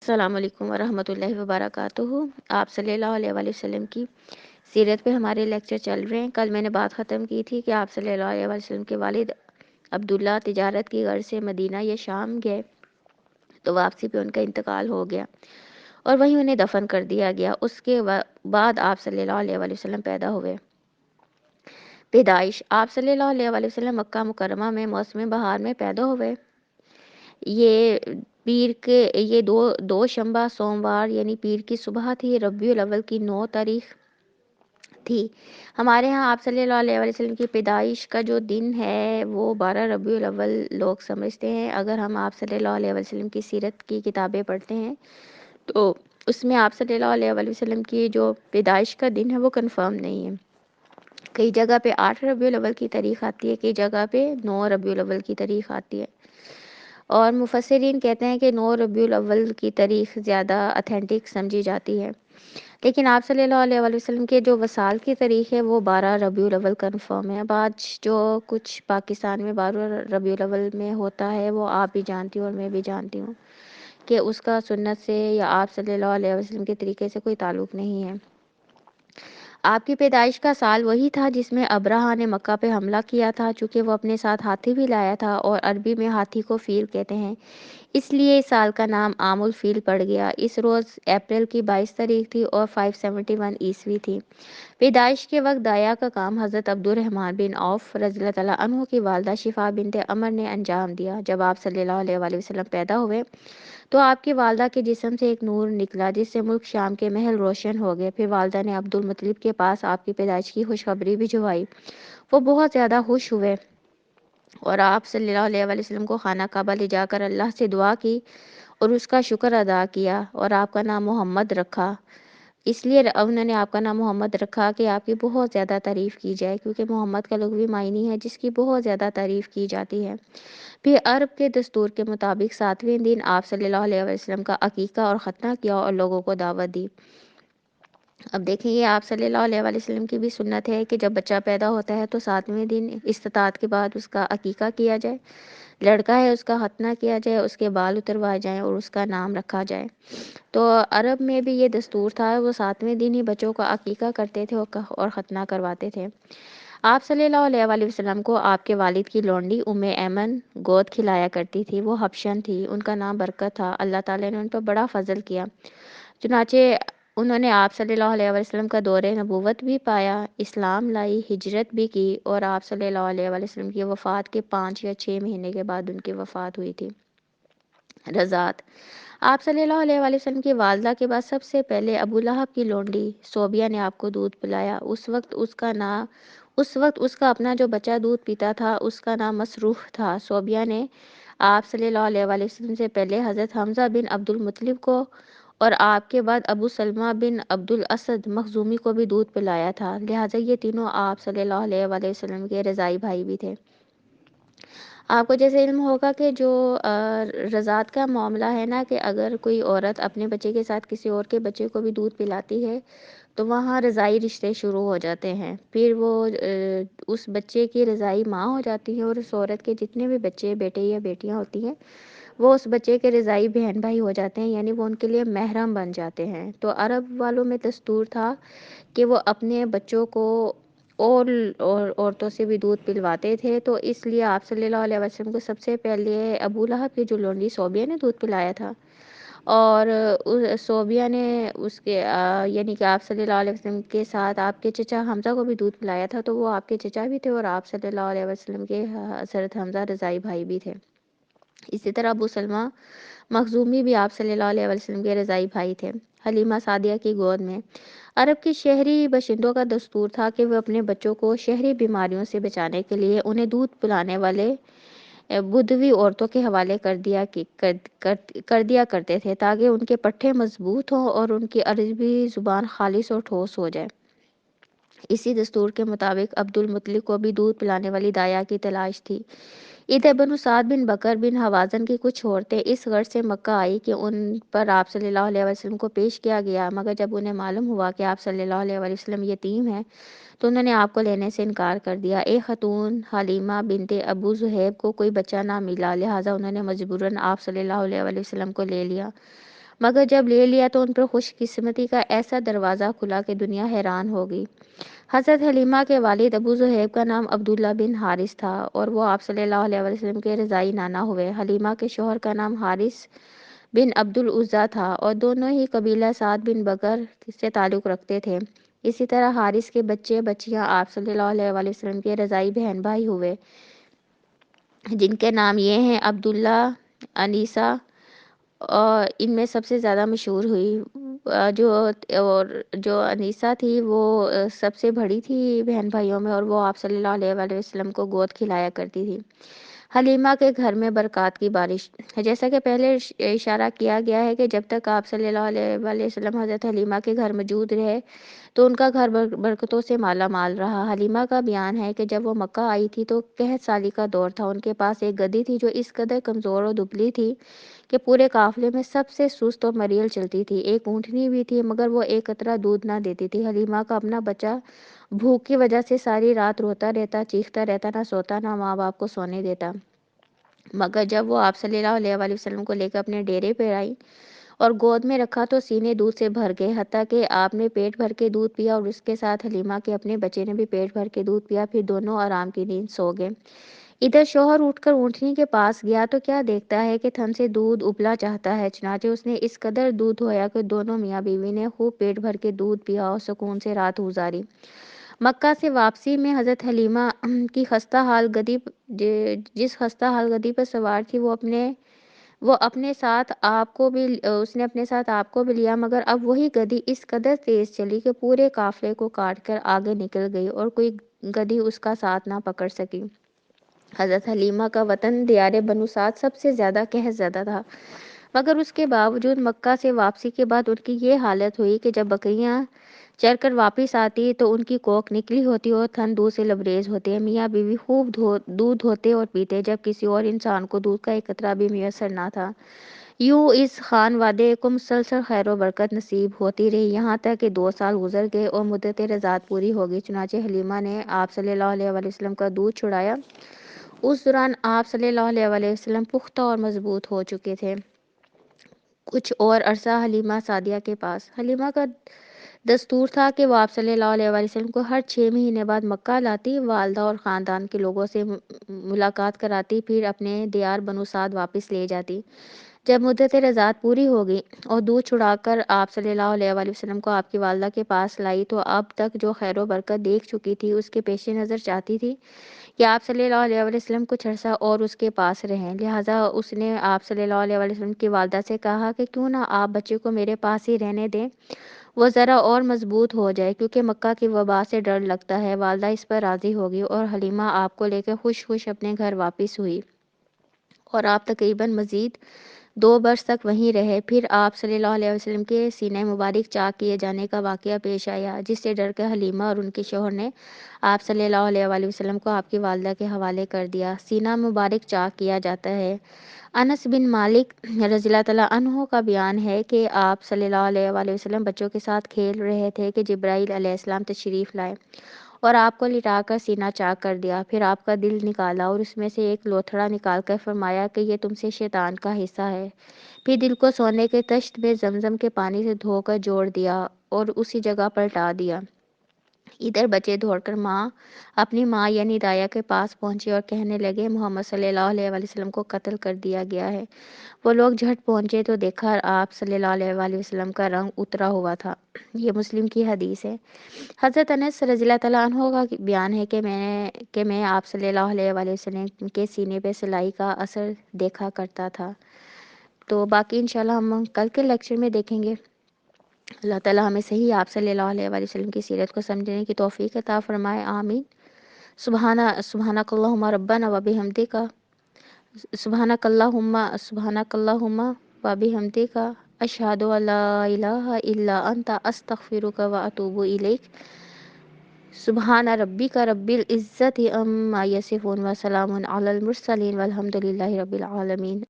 السلام علیکم ورحمۃ اللہ وبرکاتہ۔ آپ صلی اللہ علیہ وآلہ وسلم کی سیرت پہ ہمارے لیکچر چل رہے ہیں۔ کل میں نے بات ختم کی تھی کہ آپ صلی اللہ علیہ وآلہ وسلم کے والد عبداللہ تجارت کی غرض سے مدینہ یا شام گئے تو واپسی پہ ان کا انتقال ہو گیا اور وہیں انہیں دفن کر دیا گیا۔ اس کے بعد آپ صلی اللہ علیہ وآلہ وسلم پیدا ہوئے۔ پیدائش: آپ صلی اللہ علیہ وآلہ وسلم مکہ مکرمہ میں موسم بہار میں پیدا ہوئے۔ یہ دو شنبہ سوموار یعنی پیر کی صبح تھی۔ ربیع الاول کی 9 تاریخ تھی۔ ہمارے ہاں آپ صلی اللہ علیہ وسلم کی پیدائش کا جو دن ہے وہ 12 ربیع الاول لوگ سمجھتے ہیں۔ اگر ہم آپ صلی اللہ علیہ وسلم کی سیرت کی کتابیں پڑھتے ہیں تو اس میں آپ صلی اللہ علیہ وسلم کی جو پیدائش کا دن ہے وہ کنفرم نہیں ہے۔ کئی جگہ پہ 8 ربیع الاول کی تاریخ آتی ہے، کئی جگہ پہ 9 ربیع الاول کی تاریخ آتی ہے، اور مفسرین کہتے ہیں کہ 9 ربیع الاول کی تاریخ زیادہ اتھینٹک سمجھی جاتی ہے، لیکن آپ صلی اللہ علیہ وآلہ وسلم کے جو وصال کی تاریخ ہے وہ 12 ربیع الاول کنفرم ہے۔ اب آج جو کچھ پاکستان میں 12 ربیع الاول میں ہوتا ہے وہ آپ بھی جانتی ہوں اور میں بھی جانتی ہوں کہ اس کا سنت سے یا آپ صلی اللہ علیہ وسلم کے طریقے سے کوئی تعلق نہیں ہے۔ آپ کی پیدائش کا سال وہی تھا جس میں ابرہہ نے مکہ پہ حملہ کیا تھا، چونکہ وہ اپنے ساتھ ہاتھی بھی لایا تھا اور عربی میں ہاتھی کو فیل کہتے ہیں، اس لیے اس سال کا نام عام الفیل پڑ گیا۔ اس روز اپریل کی 22 تاریخ تھی اور 571 عیسوی تھی۔ پیدائش کے وقت دایہ کا کام حضرت الرحمن بن عوف رضی اللہ تعالیٰ عنہ کی والدہ شفاء بنت عمرو نے انجام دیا۔ جب آپ صلی اللہ علیہ وآلہ وسلم پیدا ہوئے تو آپ کی والدہ کے جسم سے ایک نور نکلا جس سے ملک شام کے محل روشن ہو گئے۔ پھر والدہ نے عبد المطلب کے پاس آپ کی پیدائش کی خوشخبری بھجوائی۔ وہ بہت زیادہ خوش ہوئے اور آپ صلی اللہ علیہ وآلہ وسلم کو خانہ کعبہ لے جا کر اللہ سے دعا کی اور اس کا شکر ادا کیا اور آپ کا نام محمد رکھا۔ اس لیے انہوں نے آپ کا نام محمد رکھا کہ آپ کی بہت زیادہ تعریف کی جائے، کیونکہ محمد کا لغوی معنی ہے جس کی بہت زیادہ تعریف کی جاتی ہے۔ پھر عرب کے دستور کے مطابق 7ویں دن آپ صلی اللہ علیہ وسلم کا عقیقہ اور ختنہ کیا اور لوگوں کو دعوت دی۔ اب دیکھیں یہ آپ صلی اللہ علیہ وسلم کی بھی سنت ہے کہ جب بچہ پیدا ہوتا ہے تو 7ویں دن استطاعت کے بعد اس کا عقیقہ کیا جائے، لڑکا ہے اس کا ختنہ کیا جائے، اس کے بال اتروائے جائیں اور اس کا نام رکھا جائے۔ تو عرب میں بھی یہ دستور تھا، وہ 7ویں دن ہی بچوں کا عقیقہ کرتے تھے اور ختنہ کرواتے تھے۔ آپ صلی اللہ علیہ وآلہ وسلم کو آپ کے والد کی لونڈی ایمن گود کھلایا کرتی تھی۔ وہ حبشن تھی، ان کا نام برکت تھا۔ اللہ تعالیٰ نے ان پر بڑا فضل کیا، چنانچہ انہوں نے آپ صلی اللہ علیہ وسلم کا دور نبوت بھی پایا، اسلام لائی، ہجرت بھی کی، اور آپ صلی اللہ علیہ وسلم کی وفات کے 5 یا 6 مہینے کے بعد ان کی وفات ہوئی تھی۔ رضاعت: آپ صلی اللہ علیہ وآلہ وسلم کی والدہ کے بعد سب سے پہلے ابو لہب کی لونڈی صوبیہ نے آپ کو دودھ پلایا۔ اس وقت اس کا اپنا جو بچہ دودھ پیتا تھا اس کا نام مسروح تھا۔ صوبیہ نے آپ صلی اللہ علیہ وآلہ وسلم سے پہلے حضرت حمزہ بن عبد المطلب کو اور آپ کے بعد ابو سلمہ بن عبد الاسد مخزومی کو بھی دودھ پلایا تھا، لہٰذا یہ تینوں آپ صلی اللہ علیہ وآلہ وسلم کے رضاعی بھائی بھی تھے۔ آپ کو جیسے علم ہوگا کہ جو رضاعت کا معاملہ ہے نا، کہ اگر کوئی عورت اپنے بچے کے ساتھ کسی اور کے بچے کو بھی دودھ پلاتی ہے تو وہاں رضاعی رشتے شروع ہو جاتے ہیں، پھر وہ اس بچے کی رضاعی ماں ہو جاتی ہے، اور اس عورت کے جتنے بھی بچے بیٹے یا بیٹیاں ہوتی ہیں وہ اس بچے کے رضاعی بہن بھائی ہو جاتے ہیں، یعنی وہ ان کے لیے محرم بن جاتے ہیں۔ تو عرب والوں میں دستور تھا کہ وہ اپنے بچوں کو اور عورتوں سے بھی دودھ پلواتے تھے، تو اس لیے آپ صلی اللہ علیہ وسلم کو سب سے پہلے ابو لہب کی جو لونڈی صوبیہ نے دودھ پلایا تھا، اور صوبیہ نے اس کے یعنی کہ آپ صلی اللہ علیہ وسلم کے ساتھ آپ کے چچا حمزہ کو بھی دودھ پلایا تھا، تو وہ آپ کے چچا بھی تھے اور آپ صلی اللہ علیہ وسلم کے حضرت حمزہ رضاعی بھائی بھی تھے۔ اسی طرح ابو سلمہ مخزومی بھی آپ صلی اللہ علیہ وسلم کے رضاعی بھائی تھے، حلیمہ سعدیہ کی گود میں۔ عرب کی شہری باشندوں کا دستور تھا کہ وہ اپنے بچوں کو شہری بیماریوں سے بچانے کے لیے انہیں دودھ پلانے والے بدوی عورتوں کے حوالے کر دیا کرتے تھے، تاکہ ان کے پٹھے مضبوط ہوں اور ان کی عربی زبان خالص اور ٹھوس ہو جائے۔ اسی دستور کے مطابق عبد المطلب کو بھی دودھ پلانے والی دایہ کی تلاش تھی۔ ادھر بنو سعد بن بکر بن حوازن کی کچھ عورتیں اس غرض سے مکہ آئی کہ ان پر آپ صلی اللہ علیہ وسلم کو پیش کیا گیا، مگر جب انہیں معلوم ہوا کہ آپ صلی اللہ علیہ وسلم یتیم ہیں تو انہوں نے آپ کو لینے سے انکار کر دیا۔ ایک خاتون حلیمہ بنت ابو زہیب کو کوئی بچہ نہ ملا، لہٰذا انہوں نے مجبوراً آپ صلی اللہ علیہ وسلم کو لے لیا۔ مگر جب لے لیا تو ان پر خوش قسمتی کا ایسا دروازہ کھلا کہ دنیا حیران ہو گئی۔ حضرت حلیمہ کے والد ابو ذہیب کا نام عبداللہ بن حارث تھا اور وہ آپ صلی اللہ علیہ وسلم کے رضائی نانا ہوئے۔ حلیمہ کے شوہر کا نام حارث بن عبد العزیٰ تھا اور دونوں ہی قبیلہ سعد بن بکر سے تعلق رکھتے تھے۔ اسی طرح حارث کے بچے بچیاں آپ صلی اللہ علیہ وسلم کے رضائی بہن بھائی ہوئے، جن کے نام یہ ہیں عبداللہ، انیسہ، اور ان میں سب سے زیادہ مشہور ہوئی جو انیسہ تھی وہ سب سے بڑی تھی بہن بھائیوں میں، اور وہ آپ صلی اللہ علیہ وآلہ وسلم کو گود کھلایا کرتی تھی۔ حلیمہ کے گھر میں برکات کی بارش، جیسا کہ پہلے اشارہ کیا گیا ہے کہ جب تک آپ صلی اللہ علیہ وآلہ وسلم حضرت حلیمہ کے گھر موجود رہے تو ان کا گھر برکتوں سے مالا مال رہا۔ حلیمہ کا بیان ہے کہ جب وہ مکہ آئی تھی تو قحط سالی کا دور تھا۔ ان کے پاس ایک گدھی تھی جو اس قدر کمزور اور دبلی تھی کہ پورے قافلے میں سب سے سست اور مریل چلتی تھی۔ ایک اونٹنی بھی تھی مگر وہ ایک قطرہ دودھ نہ دیتی تھی۔ حلیمہ کا اپنا بچہ بھوک کی وجہ سے ساری رات روتا رہتا، چیختا رہتا، نہ سوتا نہ ماں باپ کو سونے دیتا۔ مگر جب وہ آپ صلی اللہ علیہ وآلہ وسلم کو لے کر اپنے ڈیرے پہ آئی اور گود میں رکھا تو سینے دودھ سے بھر گئے، حتیٰ کہ آپ نے پیٹ بھر کے دودھ پیا اور اس کے ساتھ حلیمہ کے اپنے بچے نے بھی پیٹ بھر کے دودھ پیا، پھر دونوں آرام کی نیند سو گئے۔ ادھر شوہر اٹھ کر اونٹنی کے پاس گیا تو کیا دیکھتا ہے کہ تھن سے دودھ ابلا چاہتا ہے، چنانچہ اس نے اس قدر دودھ دھویا کہ دونوں میاں بیوی نے خوب پیٹ بھر کے دودھ پیا اور سکون سے رات گزاری۔ مکہ سے واپسی میں حضرت حلیمہ کی خستہ حال گدی جس خستہ حال گدی پر سوار تھی وہ اپنے ساتھ آپ کو بھی اس نے اپنے ساتھ آپ کو بھی لیا، مگر اب وہی گدی اس قدر تیز چلی کہ پورے قافلے کو کاٹ کر آگے نکل گئی اور کوئی گدی اس کا ساتھ نہ پکڑ سکی۔ حضرت حلیمہ کا وطن دیار بنو سعد سب سے زیادہ قحط زدہ تھا، مگر اس کے باوجود مکہ سے واپسی کے بعد ان کی یہ حالت ہوئی کہ جب بکریاں چر کر واپس آتی تو ان کی کوکھ نکلی ہوتی اور تھن دودھ سے لبریز ہوتے۔ میاں بیوی خوب دودھ دھوتے اور پیتے، جب کسی اور انسان کو دودھ کا ایک قطرہ بھی میسر نہ تھا۔ یوں اس خانوادے کو مسلسل خیر و برکت نصیب ہوتی رہی، یہاں تک کہ 2 سال گزر گئے اور مدت رضاعت پوری ہو گئی۔ چنانچہ حلیمہ نے آپ صلی اللہ علیہ وآلہ وسلم کا دودھ چھڑایا۔ اس دوران آپ صلی اللہ علیہ وآلہ وسلم پختہ اور مضبوط ہو چکے تھے۔ کچھ اور عرصہ حلیمہ سعدیہ کے پاس۔ حلیمہ کا دستور تھا کہ وہ آپ صلی اللہ علیہ وآلہ وسلم کو ہر 6 مہینے بعد مکہ لاتی، والدہ اور خاندان کے لوگوں سے ملاقات کراتی، پھر اپنے دیار بنو سعد واپس لے جاتی۔ جب مدت رضاعت پوری ہو گئی اور دودھ چھڑا کر آپ صلی اللہ علیہ وآلہ وسلم کو آپ کی والدہ کے پاس لائی تو اب تک جو خیر و برکت دیکھ چکی تھی اس کے پیش نظر چاہتی تھی کہ آپ صلی اللہ علیہ وآلہ وسلم کچھ عرصہ اور اس کے پاس رہیں۔ لہٰذا اس نے آپ صلی اللہ علیہ وآلہ وسلم کی والدہ سے کہا کہ کیوں نہ آپ بچے کو میرے پاس ہی رہنے دیں، وہ ذرا اور مضبوط ہو جائے، کیونکہ مکہ کی وبا سے ڈر لگتا ہے۔ والدہ اس پر راضی ہوگی اور حلیمہ آپ کو لے کر خوش خوش اپنے گھر واپس ہوئی اور آپ تقریباً مزید 2 برس تک وہیں رہے۔ پھر آپ صلی اللہ علیہ وسلم کے سینہ مبارک چاک کیے جانے کا واقعہ پیش آیا، جس سے ڈر کر حلیمہ اور ان کے شوہر نے آپ صلی اللہ علیہ وآلہ وسلم کو آپ کی والدہ کے حوالے کر دیا۔ سینہ مبارک چاک کیا جاتا ہے۔ انس بن مالک رضی اللہ تعالیٰ عنہ کا بیان ہے کہ آپ صلی اللہ علیہ وآلہ وسلم بچوں کے ساتھ کھیل رہے تھے کہ جبرائیل علیہ السلام تشریف لائے اور آپ کو لٹا کر سینہ چاک کر دیا، پھر آپ کا دل نکالا اور اس میں سے ایک لوتھڑا نکال کر فرمایا کہ یہ تم سے شیطان کا حصہ ہے، پھر دل کو سونے کے طشت میں زمزم کے پانی سے دھو کر جوڑ دیا اور اسی جگہ پلٹا دیا۔ ادھر بچے دوڑ کر اپنی ماں یعنی دایہ کے پاس پہنچے اور کہنے لگے محمد صلی اللہ علیہ وآلہ وسلم کو قتل کر دیا گیا ہے۔ وہ لوگ جھٹ پہنچے تو دیکھا آپ صلی اللہ علیہ وآلہ وسلم کا رنگ اترا ہوا تھا۔ یہ مسلم کی حدیث ہے۔ حضرت انس رضی اللہ تعالیٰ عنہ کا بیان ہے کہ میں آپ صلی اللہ علیہ وآلہ وسلم کے سینے پہ سلائی کا اثر دیکھا کرتا تھا۔ تو باقی انشاءاللہ ہم کل کے لیکچر میں دیکھیں گے۔ اللہ تعالیٰ ہمیں صحیح آپ صلی اللہ علیہ وآلہ وسلم کی سیرت کو سمجھنے کی توفیق عطا فرمائے، آمین۔ سبحانک اللہم ربنا وبحمدک سبحانک اللہم وبحمدک اشہد ان لا الہ الا انت استغفرک واتوب الیک۔ سبحان ربک رب العزت عما یصفون وسلام علی المرسلین والحمد للہ رب العالمین۔